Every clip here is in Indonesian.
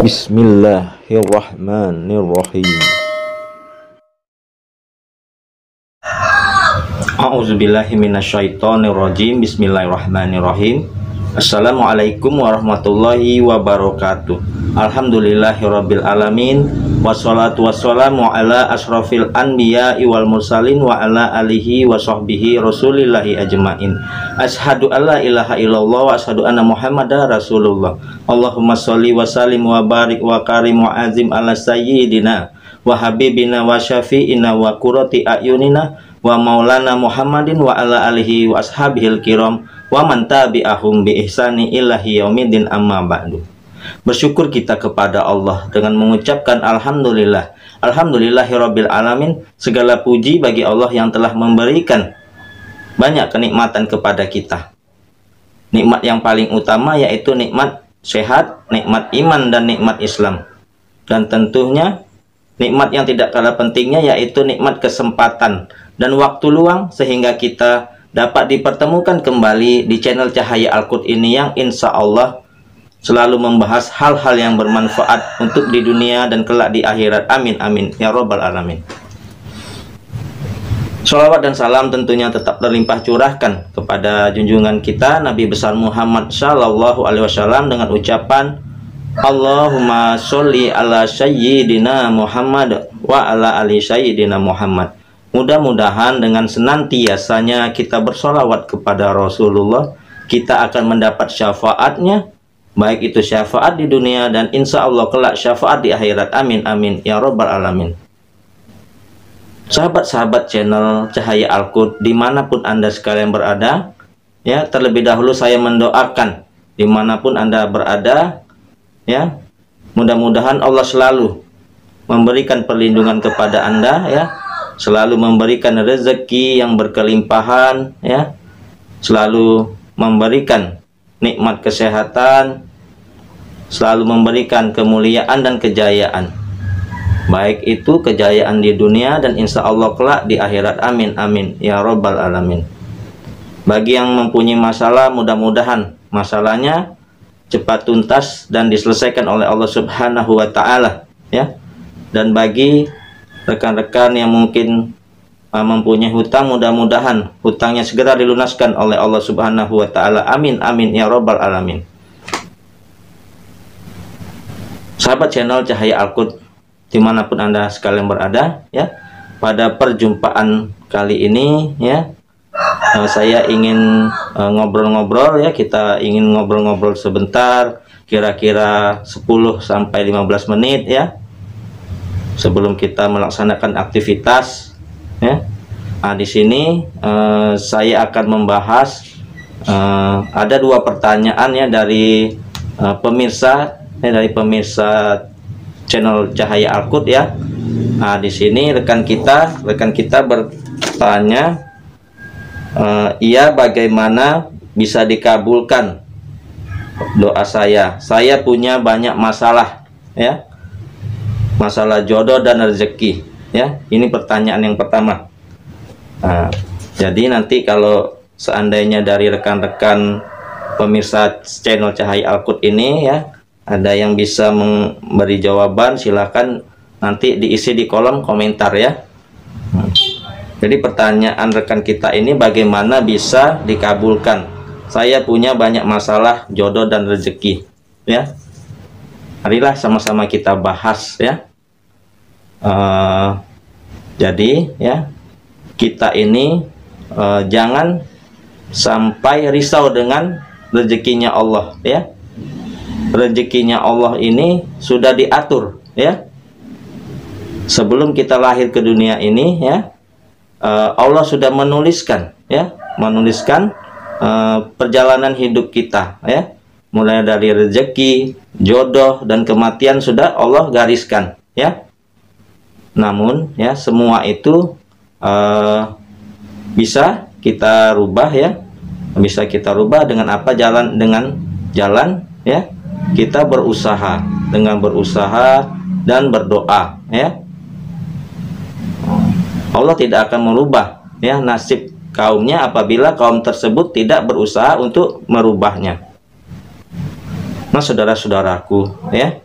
Bismillahirrahmanirrahim. A'udzubillahi minasyaitonirrajim. Bismillahirrahmanirrahim. Assalamualaikum warahmatullahi wabarakatuh. Alhamdulillahirabbil alamin. Wassalatu wassalamu ala asrofil anbiya'i wal mursalin wa ala alihi wa sahbihi rasulillahi ajmain. Ashadu an la ilaha illallah wa ashadu anna muhammadar rasulullah. Allahumma sholli wa sallim wa barik wa karim wa azim ala sayyidina wa habibina wa syafi'ina wa qurrati a'yunina wa maulana Muhammadin wa ala alihi wa ashabihil kiram wa man tabi'ahum bi ihsani ilahi yaumiddin, amma ba'du. Bersyukur kita kepada Allah dengan mengucapkan alhamdulillah. Alhamdulillahirabbil alamin. Segala puji bagi Allah yang telah memberikan banyak kenikmatan kepada kita. Nikmat yang paling utama yaitu nikmat sehat, nikmat iman, dan nikmat Islam. Dan tentunya nikmat yang tidak kalah pentingnya yaitu nikmat kesempatan dan waktu luang, sehingga kita dapat dipertemukan kembali di channel Cahaya Al-Qud ini yang insya Allah selalu membahas hal-hal yang bermanfaat untuk di dunia dan kelak di akhirat. Amin amin ya robbal alamin. Sholawat dan salam tentunya tetap terlimpah curahkan kepada junjungan kita Nabi besar Muhammad Sallallahu Alaihi Wasallam dengan ucapan Allahumma sholli ala sayyidina Muhammad wa ala ali sayyidina Muhammad. Mudah-mudahan dengan senantiasanya kita bersolawat kepada Rasulullah, kita akan mendapat syafaatnya, baik itu syafaat di dunia dan insya Allah kelak syafaat di akhirat. Amin amin ya robbal alamin. Sahabat-sahabat channel Cahaya Al-Qud dimanapun Anda sekalian berada, ya, terlebih dahulu saya mendoakan dimanapun Anda berada, ya, mudah-mudahan Allah selalu memberikan perlindungan kepada Anda, ya, selalu memberikan rezeki yang berkelimpahan, ya, selalu memberikan nikmat kesehatan, selalu memberikan kemuliaan dan kejayaan, baik itu kejayaan di dunia dan insya Allah kelak di akhirat. Amin amin ya robbal alamin. Bagi yang mempunyai masalah, mudah-mudahan masalahnya cepat tuntas dan diselesaikan oleh Allah Subhanahu wa Ta'ala, ya. Dan bagi rekan-rekan yang mungkin mempunyai hutang, mudah-mudahan hutangnya segera dilunaskan oleh Allah Subhanahu wa Ta'ala. Amin amin ya robbal alamin. Sahabat channel Cahaya Al-Qud dimanapun Anda sekalian berada, ya, pada perjumpaan kali ini, ya, saya ingin ngobrol-ngobrol, ya, kita ingin ngobrol-ngobrol sebentar, kira-kira 10 sampai 15 menit, ya, sebelum kita melaksanakan aktivitas, ya. Nah, di sini saya akan membahas ada dua pertanyaan, ya, dari pemirsa, ya, dari pemirsa channel Cahaya Al-Qud, ya. Nah, di sini rekan kita bertanya, iya, bagaimana bisa dikabulkan doa saya? Saya punya banyak masalah, ya, masalah jodoh dan rezeki, ya. Ini pertanyaan yang pertama. Nah, jadi nanti kalau seandainya dari rekan-rekan pemirsa channel Cahaya Al-Qud ini, ya, ada yang bisa memberi jawaban, silakan nanti diisi di kolom komentar, ya. Jadi pertanyaan rekan kita ini, bagaimana bisa dikabulkan? Saya punya banyak masalah jodoh dan rezeki, ya. Marilah sama-sama kita bahas, ya. Jadi, ya, kita ini jangan sampai risau dengan rezekinya Allah, ya. Rezekinya Allah ini sudah diatur, ya. Sebelum kita lahir ke dunia ini, ya, Allah sudah menuliskan, ya, menuliskan perjalanan hidup kita, ya. Mulai dari rezeki, jodoh, dan kematian sudah Allah gariskan, ya. Namun, ya, semua itu bisa kita rubah, ya. Bisa kita rubah dengan apa? Dengan jalan, ya, kita berusaha, dengan berusaha dan berdoa, ya. Allah tidak akan merubah, ya, nasib kaumnya apabila kaum tersebut tidak berusaha untuk merubahnya. Nah, saudara-saudaraku, ya,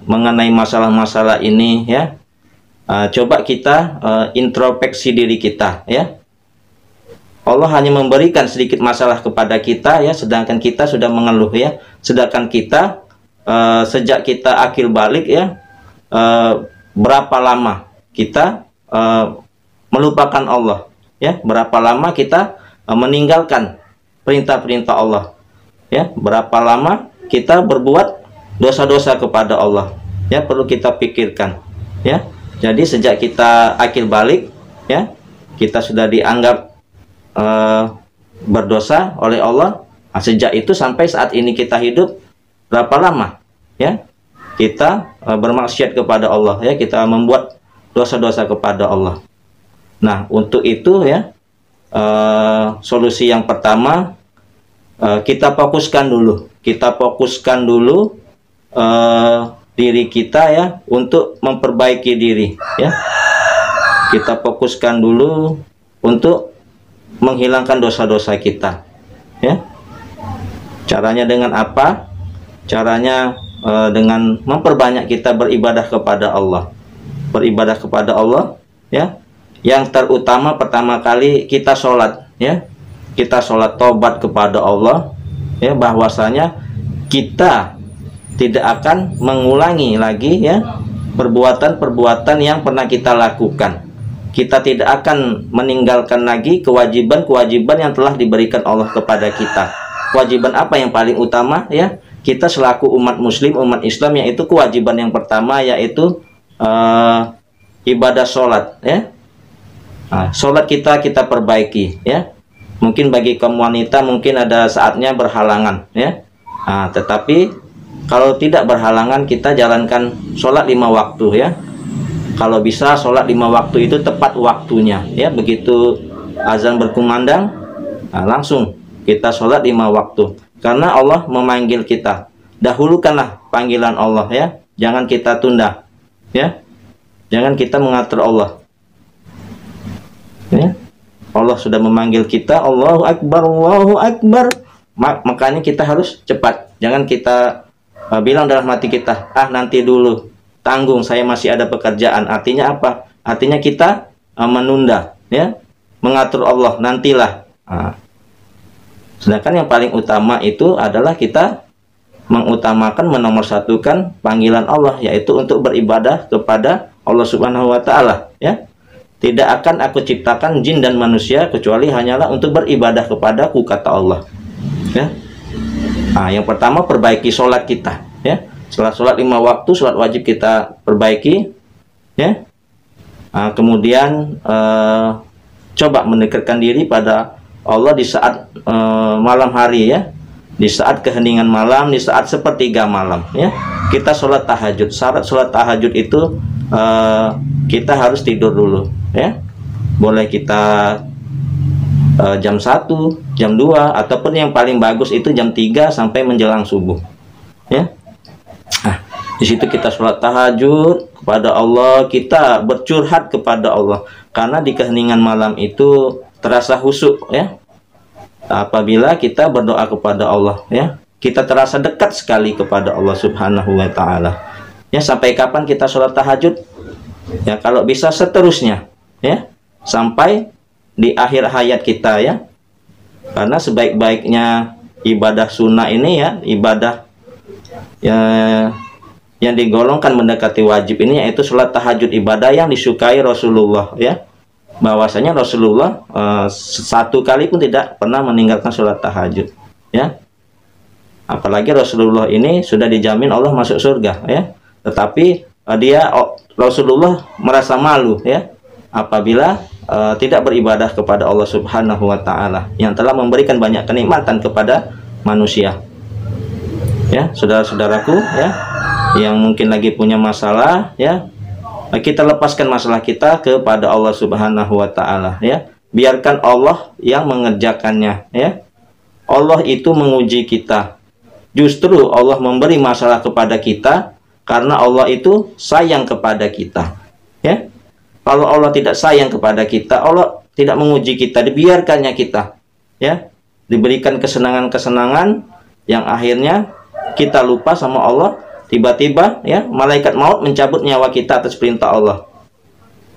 mengenai masalah-masalah ini ya, coba kita introspeksi diri kita ya. Allah hanya memberikan sedikit masalah kepada kita ya, sedangkan kita sudah mengeluh ya. Sedangkan kita sejak kita akil balik ya, berapa lama kita melupakan Allah ya, berapa lama kita meninggalkan perintah-perintah Allah ya, berapa lama kita berbuat dosa-dosa kepada Allah ya, perlu kita pikirkan ya. Jadi sejak kita akil balik ya, kita sudah dianggap berdosa oleh Allah. Sejak itu sampai saat ini kita hidup, berapa lama ya kita bermaksiat kepada Allah ya, kita membuat dosa-dosa kepada Allah. Nah, untuk itu ya, solusi yang pertama, kita fokuskan dulu diri kita ya, untuk memperbaiki diri ya. Kita fokuskan dulu untuk menghilangkan dosa-dosa kita ya. Caranya dengan apa? Caranya dengan memperbanyak kita beribadah kepada Allah. Beribadah kepada Allah ya. Yang terutama pertama kali kita sholat ya. Kita sholat tobat kepada Allah ya, bahwasanya kita tidak akan mengulangi lagi ya perbuatan-perbuatan yang pernah kita lakukan. Kita tidak akan meninggalkan lagi kewajiban-kewajiban yang telah diberikan Allah kepada kita. Kewajiban apa yang paling utama ya? Kita selaku umat muslim, umat Islam, yaitu kewajiban yang pertama yaitu ibadah sholat ya. Sholat kita perbaiki ya. Mungkin bagi kaum wanita mungkin ada saatnya berhalangan ya. Tetapi kalau tidak berhalangan, kita jalankan sholat 5 waktu ya. Kalau bisa sholat 5 waktu itu tepat waktunya ya. Begitu azan berkumandang, langsung kita sholat 5 waktu. Karena Allah memanggil kita. Dahulukanlah panggilan Allah ya. Jangan kita tunda ya. Jangan kita mengatur Allah ya. Allah sudah memanggil kita, Allahu Akbar, Allahu Akbar. Makanya kita harus cepat. Jangan kita bilang dalam hati kita, nanti dulu, tanggung, saya masih ada pekerjaan. Artinya apa? Artinya kita menunda ya, mengatur Allah, nantilah. Sedangkan yang paling utama itu adalah kita mengutamakan, menomorsatukan panggilan Allah, yaitu untuk beribadah kepada Allah Subhanahu wa Ta'ala ya. Tidak akan aku ciptakan jin dan manusia kecuali hanyalah untuk beribadah kepadaku, kata Allah ya. Yang pertama, perbaiki sholat kita ya. Setelah sholat 5 waktu, sholat wajib kita perbaiki ya. Kemudian coba mendekatkan diri pada Allah di saat malam hari ya, di saat keheningan malam, di saat sepertiga malam ya. Kita sholat tahajud. Syarat sholat tahajud itu kita harus tidur dulu ya. Boleh kita jam 1, jam 2, ataupun yang paling bagus itu jam 3 sampai menjelang subuh ya. Di situ kita sholat tahajud kepada Allah, kita bercurhat kepada Allah, karena di keheningan malam itu terasa khusyuk ya. Apabila kita berdoa kepada Allah ya, kita terasa dekat sekali kepada Allah Subhanahu wa Ta'ala ya. Sampai kapan kita sholat tahajud ya? Kalau bisa seterusnya ya, sampai di akhir hayat kita ya. Karena sebaik-baiknya ibadah sunnah ini ya, ibadah ya, yang digolongkan mendekati wajib ini, yaitu sholat tahajud, ibadah yang disukai Rasulullah ya. Bahwasanya Rasulullah satu kali pun tidak pernah meninggalkan sholat tahajud ya. Apalagi Rasulullah ini sudah dijamin Allah masuk surga ya. Tetapi Rasulullah merasa malu ya apabila tidak beribadah kepada Allah Subhanahu wa Ta'ala yang telah memberikan banyak kenikmatan kepada manusia ya. Saudara-saudaraku ya, yang mungkin lagi punya masalah ya, kita lepaskan masalah kita kepada Allah Subhanahu wa Ta'ala ya. Biarkan Allah yang mengerjakannya ya. Allah itu menguji kita. Justru Allah memberi masalah kepada kita karena Allah itu sayang kepada kita ya. Kalau Allah tidak sayang kepada kita, Allah tidak menguji kita, dibiarkannya kita ya, diberikan kesenangan-kesenangan yang akhirnya kita lupa sama Allah, tiba-tiba ya malaikat maut mencabut nyawa kita atas perintah Allah.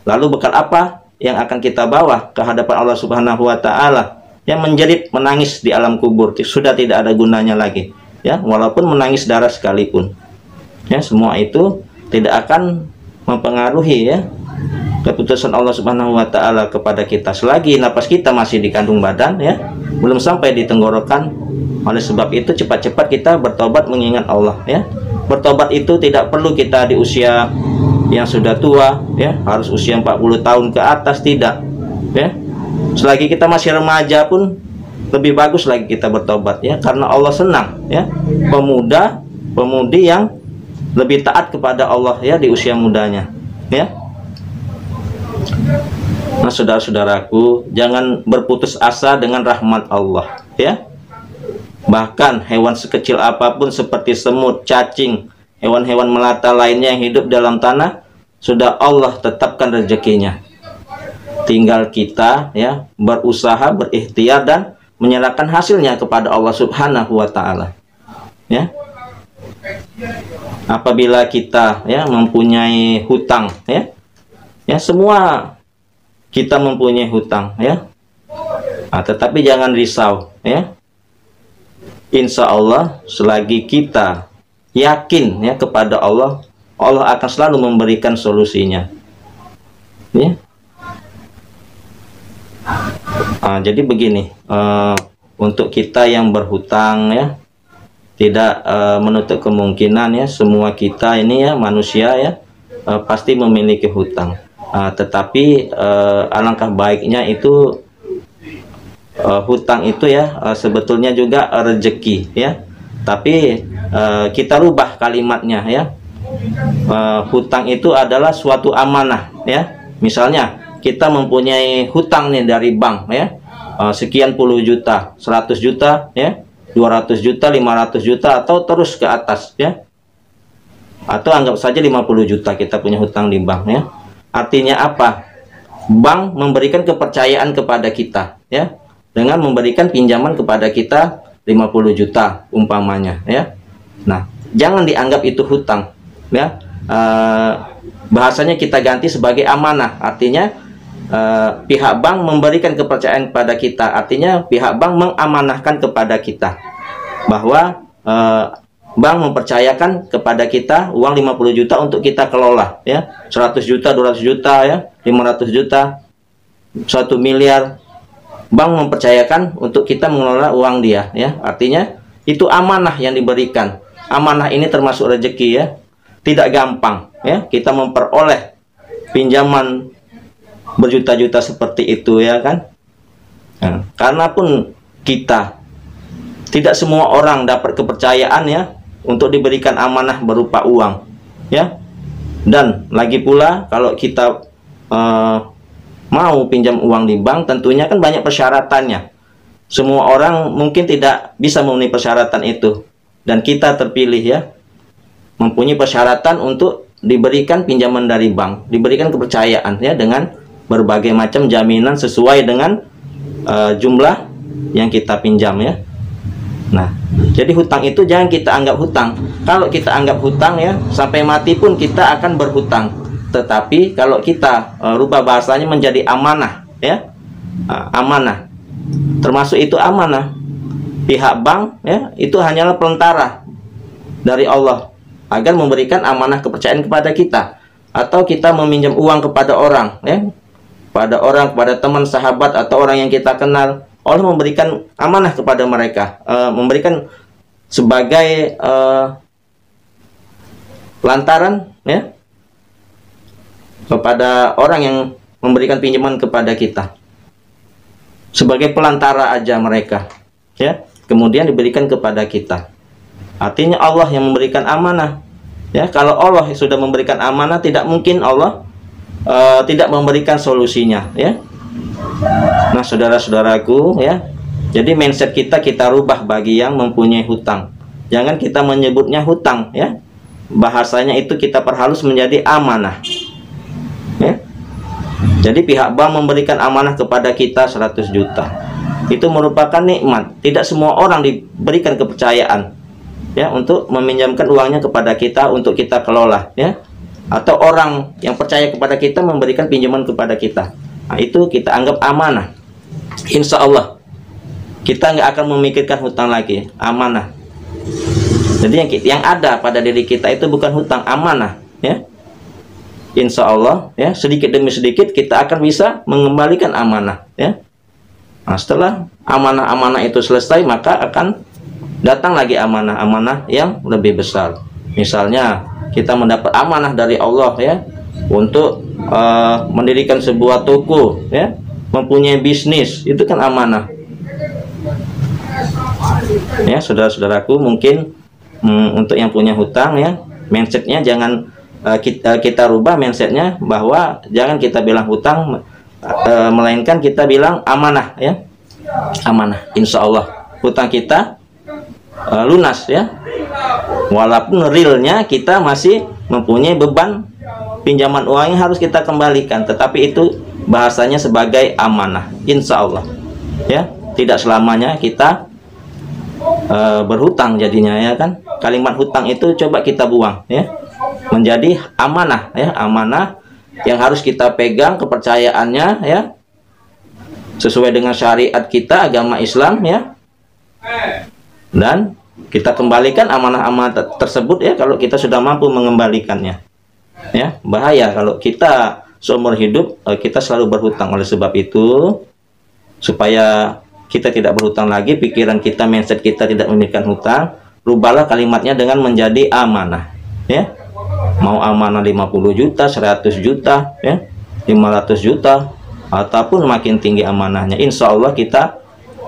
Lalu bekal apa yang akan kita bawa ke hadapan Allah Subhanahu wa taala? Yang menjerit menangis di alam kubur, sudah tidak ada gunanya lagi. Ya, walaupun menangis darah sekalipun. Ya, semua itu tidak akan mempengaruhi ya keputusan Allah Subhanahu wa taala kepada kita selagi napas kita masih di kandung badan ya, belum sampai di tenggorokan. Oleh sebab itu cepat-cepat kita bertobat mengingat Allah ya. Bertobat itu tidak perlu kita di usia yang sudah tua ya, harus usia 40 tahun ke atas, tidak ya. Selagi kita masih remaja pun lebih bagus lagi kita bertobat ya, karena Allah senang ya pemuda-pemudi yang lebih taat kepada Allah ya di usia mudanya ya. Nah, saudara-saudaraku, jangan berputus asa dengan rahmat Allah ya. Bahkan hewan sekecil apapun seperti semut, cacing, hewan-hewan melata lainnya yang hidup dalam tanah sudah Allah tetapkan rezekinya. Tinggal kita ya berusaha, berikhtiar dan menyerahkan hasilnya kepada Allah Subhanahu wa taala. Ya. Apabila kita ya mempunyai hutang ya. Ya, semua kita mempunyai hutang ya. Nah, tetapi jangan risau ya. Insya Allah selagi kita yakin ya kepada Allah, Allah akan selalu memberikan solusinya. Ya. Jadi begini, untuk kita yang berhutang ya, tidak menutup kemungkinan ya, semua kita ini ya manusia ya pasti memiliki hutang. Tetapi alangkah baiknya itu hutang itu ya sebetulnya juga rezeki ya. Tapi kita rubah kalimatnya ya. Hutang itu adalah suatu amanah ya. Misalnya kita mempunyai hutang nih dari bank ya, sekian puluh juta, 100 juta ya, 200 juta, 500 juta atau terus ke atas ya. Atau anggap saja 50 juta kita punya hutang di bank ya. Artinya apa? Bank memberikan kepercayaan kepada kita ya, dengan memberikan pinjaman kepada kita 50 juta umpamanya ya. Nah, jangan dianggap itu hutang ya. Bahasanya kita ganti sebagai amanah. Artinya pihak bank memberikan kepercayaan kepada kita. Artinya pihak bank mengamanahkan kepada kita bahwa bank mempercayakan kepada kita uang 50 juta untuk kita kelola ya. 100 juta, 200 juta ya, 500 juta, 1 miliar. Bank mempercayakan untuk kita mengelola uang dia ya. Artinya itu amanah yang diberikan. Amanah ini termasuk rezeki ya. Tidak gampang ya kita memperoleh pinjaman berjuta-juta seperti itu ya kan. Nah, karena pun kita tidak semua orang dapat kepercayaan ya untuk diberikan amanah berupa uang ya. Dan lagi pula kalau kita mau pinjam uang di bank, tentunya kan banyak persyaratannya. Semua orang mungkin tidak bisa memenuhi persyaratan itu, dan kita terpilih ya mempunyai persyaratan untuk diberikan pinjaman dari bank, diberikan kepercayaan ya dengan berbagai macam jaminan sesuai dengan jumlah yang kita pinjam ya. Nah, jadi hutang itu jangan kita anggap hutang. Kalau kita anggap hutang ya, sampai mati pun kita akan berhutang. Tetapi kalau kita rubah bahasanya menjadi amanah ya, amanah, termasuk itu amanah. Pihak bank ya itu hanyalah perantara dari Allah agar memberikan amanah kepercayaan kepada kita. Atau kita meminjam uang kepada orang ya, kepada teman, sahabat, atau orang yang kita kenal, Allah memberikan amanah kepada mereka, memberikan sebagai lantaran ya kepada orang yang memberikan pinjaman kepada kita, sebagai pelantara aja mereka ya, kemudian diberikan kepada kita. Artinya Allah yang memberikan amanah ya. Kalau Allah sudah memberikan amanah, tidak mungkin Allah tidak memberikan solusinya ya. Nah, saudara-saudaraku ya, jadi mindset kita rubah bagi yang mempunyai hutang. Jangan kita menyebutnya hutang ya, bahasanya itu kita perhalus menjadi amanah ya. Jadi pihak bank memberikan amanah kepada kita 100 juta, itu merupakan nikmat. Tidak semua orang diberikan kepercayaan ya untuk meminjamkan uangnya kepada kita untuk kita kelola, ya, atau orang yang percaya kepada kita memberikan pinjaman kepada kita. Nah, itu kita anggap amanah. Insya Allah kita nggak akan memikirkan hutang lagi, amanah. Jadi yang ada pada diri kita itu bukan hutang, amanah, ya. Insya Allah, ya, sedikit demi sedikit kita akan bisa mengembalikan amanah, ya. Nah, setelah amanah-amanah itu selesai, maka akan datang lagi amanah-amanah yang lebih besar. Misalnya kita mendapat amanah dari Allah, ya, untuk mendirikan sebuah toko, ya, mempunyai bisnis, itu kan amanah. Ya, saudara-saudaraku, mungkin untuk yang punya hutang, ya, mindsetnya jangan kita rubah mindsetnya, bahwa jangan kita bilang hutang, melainkan kita bilang amanah, ya, amanah. Insya Allah hutang kita lunas, ya, walaupun realnya kita masih mempunyai beban pinjaman uang yang harus kita kembalikan, tetapi itu bahasanya sebagai amanah. Insya Allah, ya, tidak selamanya kita berhutang jadinya, ya kan. Kalimat hutang itu coba kita buang, ya, menjadi amanah, ya, amanah yang harus kita pegang kepercayaannya, ya, sesuai dengan syariat kita, agama Islam, ya, dan kita kembalikan amanah-amanah tersebut, ya, kalau kita sudah mampu mengembalikannya, ya. Bahaya kalau kita seumur hidup kita selalu berhutang. Oleh sebab itu, supaya kita tidak berhutang lagi, pikiran kita, mindset kita tidak memikirkan hutang, rubahlah kalimatnya dengan menjadi amanah, ya. Mau amanah 50 juta, 100 juta, ya, 500 juta, ataupun makin tinggi amanahnya, insya Allah kita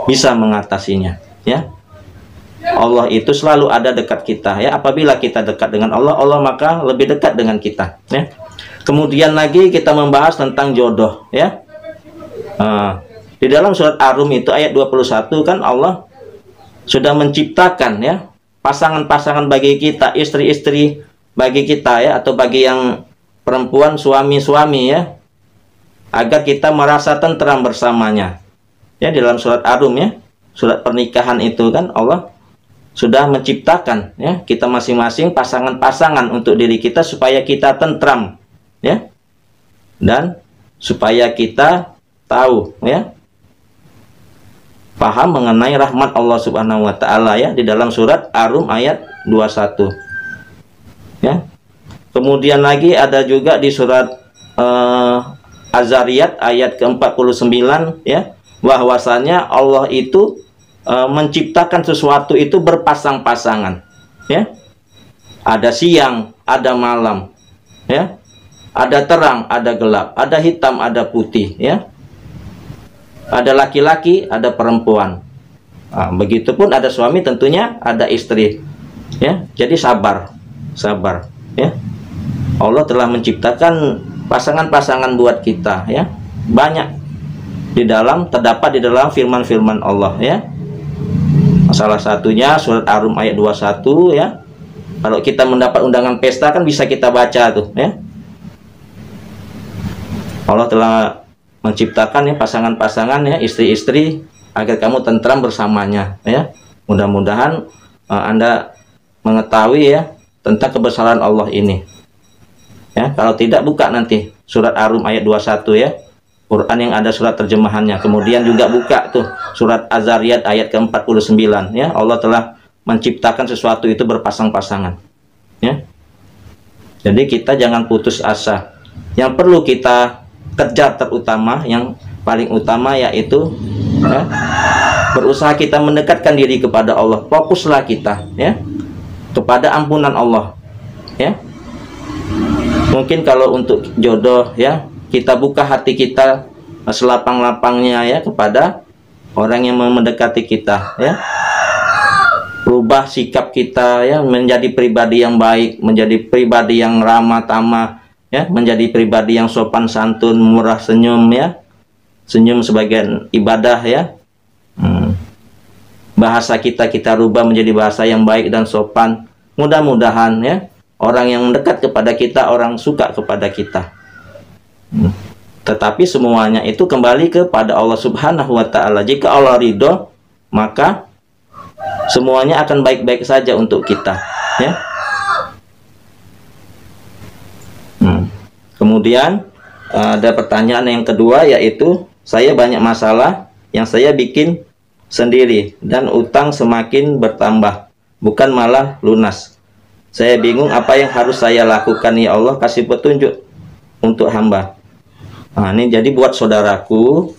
bisa mengatasinya, ya. Allah itu selalu ada dekat kita, ya. Apabila kita dekat dengan Allah, Allah maka lebih dekat dengan kita, ya. Kemudian lagi kita membahas tentang jodoh, ya. Di dalam surat Ar-Rum itu ayat 21 kan Allah sudah menciptakan, ya, pasangan-pasangan bagi kita, istri-istri bagi kita, ya, atau bagi yang perempuan suami-suami, ya, agar kita merasa tentram bersamanya. Ya, di dalam surat Ar-Rum, ya, surat pernikahan itu kan Allah sudah menciptakan, ya, kita masing-masing pasangan-pasangan untuk diri kita supaya kita tentram, ya, dan supaya kita tahu, ya, paham mengenai rahmat Allah Subhanahu wa taala, ya, di dalam surat Ar-Rum ayat 21. Ya. Kemudian lagi ada juga di surat Az-Zariyat ayat ke-49, ya, bahwasanya Allah itu menciptakan sesuatu itu berpasang-pasangan, ya. Ada siang, ada malam, ya. Ada terang, ada gelap, ada hitam, ada putih, ya. Ada laki-laki, ada perempuan. Nah, begitupun ada suami, tentunya ada istri, ya. Jadi sabar, ya. Allah telah menciptakan pasangan-pasangan buat kita, ya. Banyak terdapat di dalam firman-firman Allah, ya. Salah satunya surat Ar-Rum ayat 21, ya. Kalau kita mendapat undangan pesta kan bisa kita baca tuh, ya. Allah telah menciptakan, ya, pasangan-pasangan, ya, istri-istri agar kamu tentram bersamanya, ya. Mudah-mudahan Anda mengetahui, ya, tentang kebesaran Allah ini, ya. Kalau tidak, buka nanti surat Ar-Rum ayat 21, ya, Quran yang ada surat terjemahannya. Kemudian juga buka tuh surat Az-Zariyat ayat ke-49, ya. Allah telah menciptakan sesuatu itu berpasang-pasangan, ya. Jadi kita jangan putus asa. Yang perlu kita kejar terutama, yang paling utama, yaitu, ya, berusaha kita mendekatkan diri kepada Allah. Fokuslah kita, ya, kepada ampunan Allah, ya. Mungkin kalau untuk jodoh, ya, kita buka hati kita selapang-lapangnya, ya, kepada orang yang mendekati kita, ya. Rubah sikap kita, ya, menjadi pribadi yang baik, menjadi pribadi yang ramah tamah, ya, menjadi pribadi yang sopan santun, murah senyum, ya. Senyum sebagai ibadah, ya. Bahasa kita rubah menjadi bahasa yang baik dan sopan. Mudah-mudahan, ya, orang yang mendekat kepada kita, orang suka kepada kita. Tetapi semuanya itu kembali kepada Allah Subhanahu wa taala. Jika Allah ridho, maka semuanya akan baik-baik saja untuk kita, ya. Kemudian ada pertanyaan yang kedua, yaitu saya banyak masalah yang saya bikin sendiri dan utang semakin bertambah, bukan malah lunas. Saya bingung apa yang harus saya lakukan, ya Allah, kasih petunjuk untuk hamba. Nah, ini jadi buat saudaraku,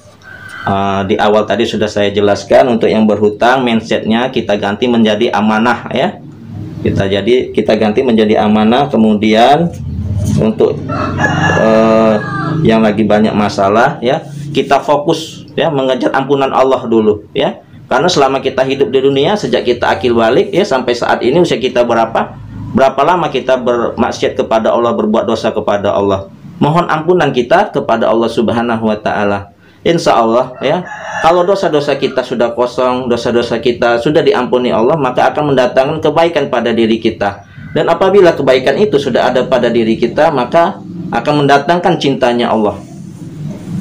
di awal tadi sudah saya jelaskan, untuk yang berhutang mindsetnya kita ganti menjadi amanah, ya. Kita ganti menjadi amanah. Kemudian untuk yang lagi banyak masalah, ya, kita fokus, ya, mengejar ampunan Allah dulu, ya. Karena selama kita hidup di dunia, sejak kita akil balik, ya, sampai saat ini usia kita berapa lama kita bermaksiat kepada Allah, berbuat dosa kepada Allah. Mohon ampunan kita kepada Allah Subhanahu wa taala. Insya Allah, ya, kalau dosa-dosa kita sudah kosong, dosa-dosa kita sudah diampuni Allah, maka akan mendatangkan kebaikan pada diri kita. Dan apabila kebaikan itu sudah ada pada diri kita, maka akan mendatangkan cintanya Allah.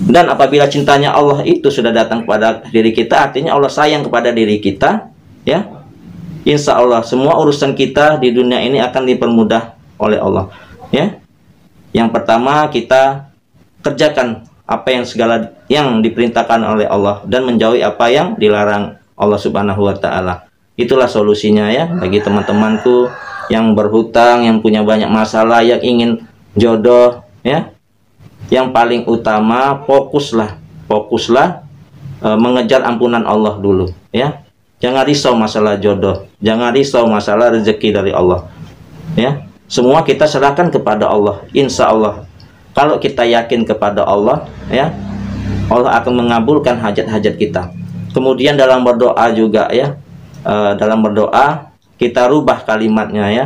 Dan apabila cintanya Allah itu sudah datang pada diri kita, artinya Allah sayang kepada diri kita, ya. Insya Allah semua urusan kita di dunia ini akan dipermudah oleh Allah, ya. Yang pertama, kita kerjakan apa yang segala yang diperintahkan oleh Allah dan menjauhi apa yang dilarang Allah Subhanahu wa taala. Itulah solusinya, ya, bagi teman-temanku yang berhutang, yang punya banyak masalah, yang ingin jodoh, ya. Yang paling utama, fokuslah mengejar ampunan Allah dulu, ya. Jangan risau masalah jodoh, jangan risau masalah rezeki dari Allah, ya. Semua kita serahkan kepada Allah. Insya Allah, kalau kita yakin kepada Allah, ya, Allah akan mengabulkan hajat-hajat kita. Kemudian dalam berdoa juga, ya, dalam berdoa kita rubah kalimatnya, ya.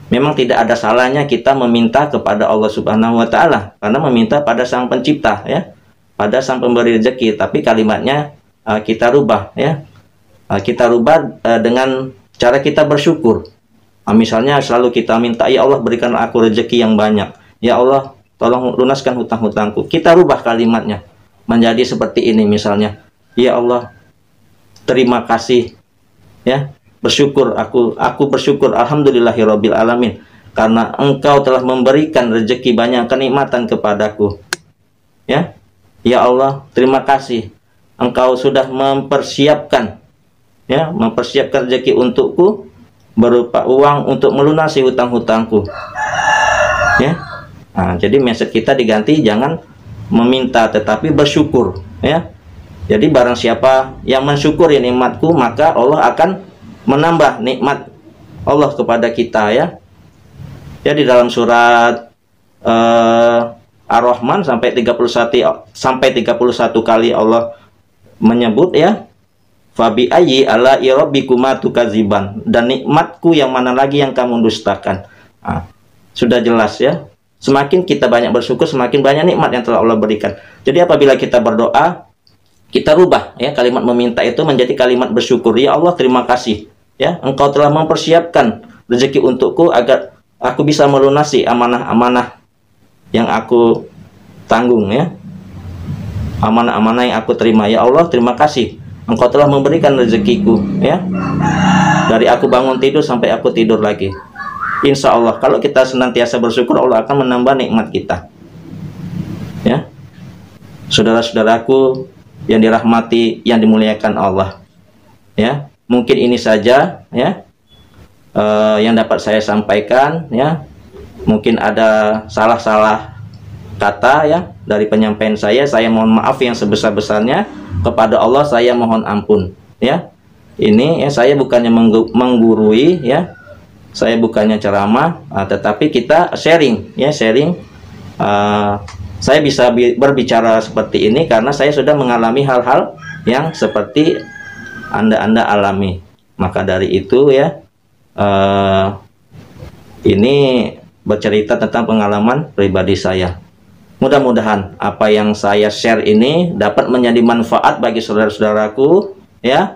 Memang tidak ada salahnya kita meminta kepada Allah Subhanahu wa taala, karena meminta pada Sang Pencipta, ya, pada Sang Pemberi rezeki. Tapi kalimatnya kita rubah, ya. Kita rubah dengan cara kita bersyukur. Misalnya selalu kita minta, ya Allah, berikan aku rezeki yang banyak, ya Allah, tolong lunaskan hutang-hutangku. Kita rubah kalimatnya menjadi seperti ini, misalnya, ya Allah, terima kasih, ya, bersyukur, aku bersyukur, alhamdulillahirabbil alamin, karena Engkau telah memberikan rezeki banyak kenikmatan kepadaku, ya. Ya Allah, terima kasih, Engkau sudah mempersiapkan, ya, mempersiapkan rezeki untukku berupa uang untuk melunasi hutang-hutangku, ya. Nah, jadi mindset kita diganti, jangan meminta tetapi bersyukur, ya. Jadi barang siapa yang mensyukuri nikmatku, maka Allah akan menambah nikmat Allah kepada kita, ya. Jadi dalam surat Ar-Rahman sampai 31 kali Allah menyebut, ya, fabi ayyi ala rabbikuma tukadziban, dan nikmatku yang mana lagi yang kamu dustakan. Nah, sudah jelas, ya. Semakin kita banyak bersyukur, semakin banyak nikmat yang telah Allah berikan. Jadi apabila kita berdoa, kita rubah, ya, kalimat meminta itu menjadi kalimat bersyukur. Ya Allah, terima kasih, ya, Engkau telah mempersiapkan rezeki untukku agar aku bisa melunasi amanah-amanah yang aku tanggung, ya, amanah-amanah yang aku terima. Ya Allah, terima kasih, Engkau telah memberikan rezekiku, ya, dari aku bangun tidur sampai aku tidur lagi. Insya Allah, kalau kita senantiasa bersyukur, Allah akan menambah nikmat kita, ya. Saudara-saudaraku yang dirahmati, yang dimuliakan Allah, ya, mungkin ini saja, ya, yang dapat saya sampaikan, ya. Mungkin ada salah-salah kata, ya, dari penyampaian saya mohon maaf yang sebesar-besarnya. Kepada Allah saya mohon ampun, ya. Ini, ya, saya bukannya menggurui, ya, saya bukannya ceramah, tetapi kita sharing, ya, sharing. Saya bisa berbicara seperti ini karena saya sudah mengalami hal-hal yang seperti Anda alami. Maka dari itu, ya, ini bercerita tentang pengalaman pribadi saya. Mudah-mudahan apa yang saya share ini dapat menjadi manfaat bagi saudara-saudaraku, ya.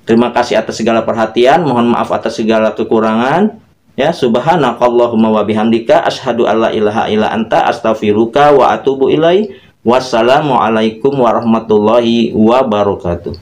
Terima kasih atas segala perhatian, mohon maaf atas segala kekurangan, ya. Subhanakallahumma wa bihamdika asyhadu alla ilaha illa anta astaghfiruka wa atubu ilaik. Wassalamualaikum warahmatullahi wabarakatuh.